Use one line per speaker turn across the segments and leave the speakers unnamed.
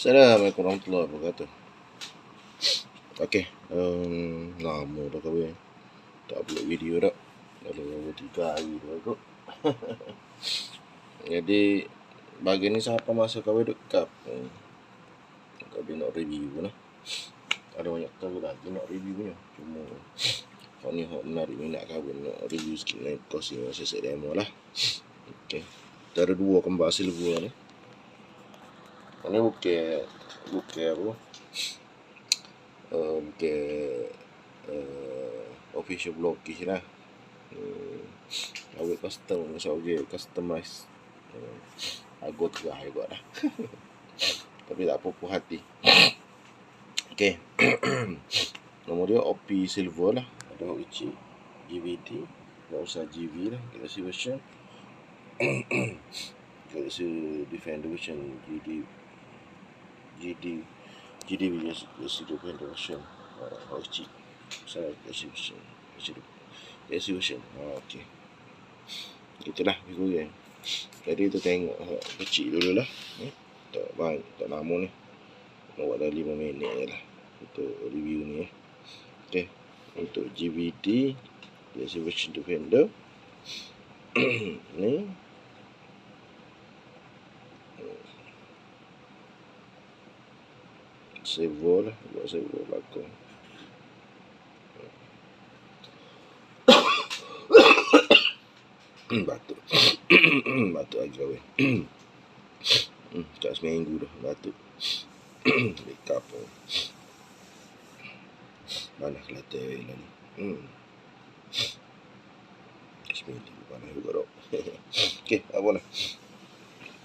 Assalamualaikum warahmatullahi wabarakatuh. Okey, lama dah kahwin. Tak upload video dah. Dalam 3 hari dah kot. Jadi bagi ni siapa masa kahwin dekat. Kahwin nak review lah. Ada banyak tahu lagi nak reviewnya. Cuma hak ni hak menarik minat kahwin nak review sikit ni kos dia set demo lah. Okey. Kita ada 2 kembar silver ni. Ini bukan apa? Official blockage lah. Awet custom sahaja customize. Aku terah juga dah. Tapi tak apa puas hati. Okey. Nombor dia OP silver lah. Ada uci GVT, tak usah GV lah, Galaxy version. Galaxy Defender version GD Galaxy Defender version. Uci. Saya Galaxy version. Okey. Itulah video dia. Jadi kita tengok kecil dulu lah. Tak lama ni. Buat dah 5 minit je lah untuk review ni. Okey. Untuk GVT Galaxy version Defender ni servo lah, buat servo belakang. Batuk lagi kahwin. Tak seminggu dah batuk. Backup pun. Mana Kelantan lah ni. Seminggu panas juga dok. Okey, apa lah.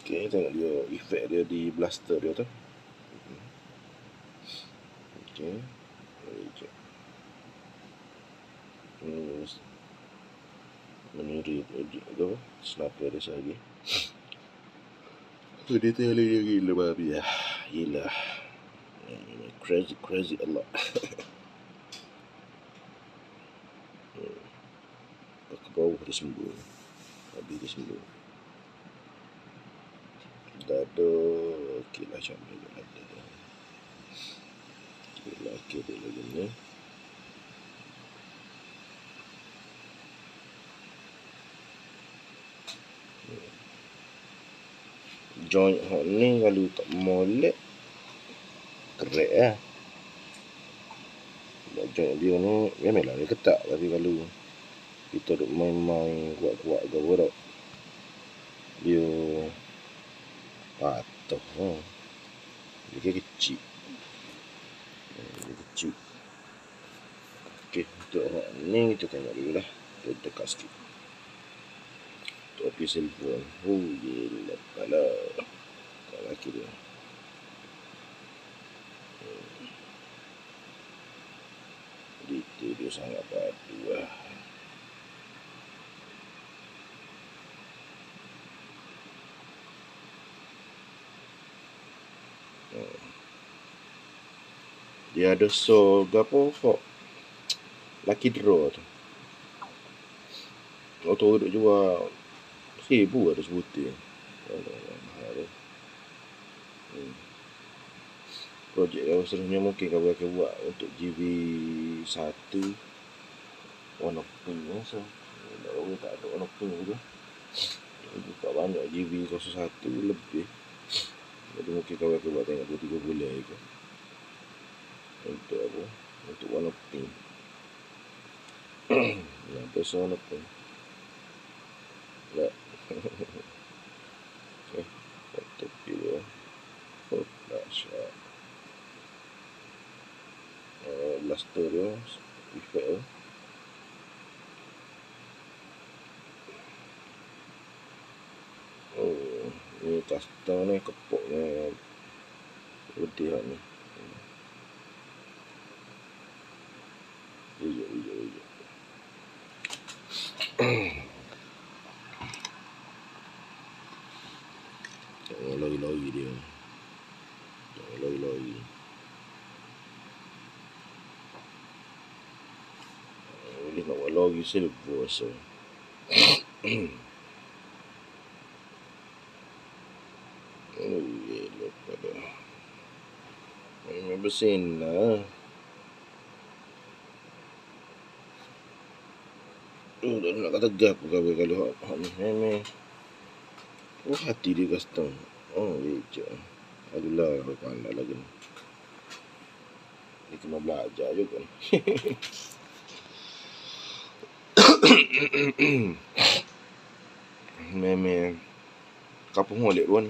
Okey, tengok dia efek dia di blaster dia tu. Okey. Meniri tu sniper dia lagi. Tu detail dia gila babi lah. Gila. Crazy a lot. Ke bawah dia sembuh. Habis dia sembuh. Dada. Okey lah macam ni. Okey dia lagi ni. Joint hot ni kalau tak molek kerek lah. Joint dia ni memanglah dia ketak, tapi kalau kita duk main-main kuat-kuat ke apa tak, dia patah. Dia kecil. Okey, untuk hot ni kita tengok dulu lah. Kita dekat sikit. Topi silver. Gila kepala. Tak laki dia. Detail dia sangat padu lah. Dia ada sol gapo kok. Lucky draw tu. Auto duk jual 1000 ada sebutir. Mahal. Projek yang seterusnya mungkin kau akan buat untuk GV1 warna pink lah. So tak ada warna pink tu. Buka banyak GV01 lebih. Jadi mungkin kau akan buat tengok 2-3 bulan ke. Untuk apa? Untuk warna pink. Yang pasal warna pink. Tak. Okay. Topi dia. Dahsyat. Blaster dia. Efek dia. Ni custom ni kepok ni. Putih lah ni. Hijau. Tengok lori-lori dia. Boleh nak buat lori silver so. Yellow pada. bersin lah. Dah nak kata gap kau kalau hak ni memang. Hati dia custom. Leceh. Adulah, kau pandai lagi ni. Dia kena belajar juga ni. Memang kapung molek pun.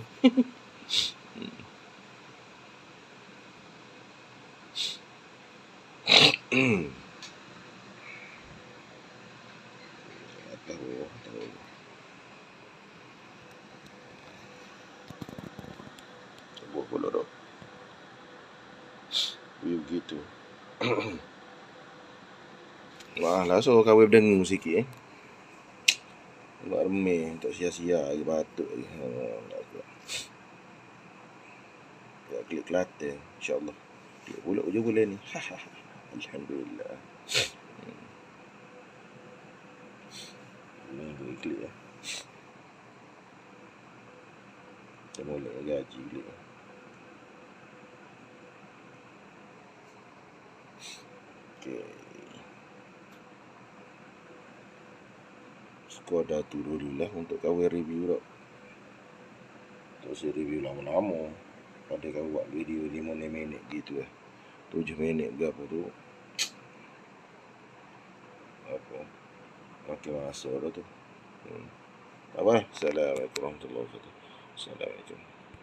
Tahu. Coba pula dok. Begitu. Lah so kau berdengung sikit Buat remeh tak sia-sia lagi batuk lagi. Ya klik Kelantan insya-Allah. Klik pula je boleh ni. Alhamdulillah. Ini boleh klik lah. Kita boleh gaji klik. Okay. Skor dah turun dulu lah untuk kawin review tak. Tak usah review lama-lama. Pada kau buat video 5 minit gitu lah. 7 minit ke apa tu. Apa? Pakai masa dah tu. Apa? Assalamualaikum warahmatullahi wabarakatuh. Assalamualaikum.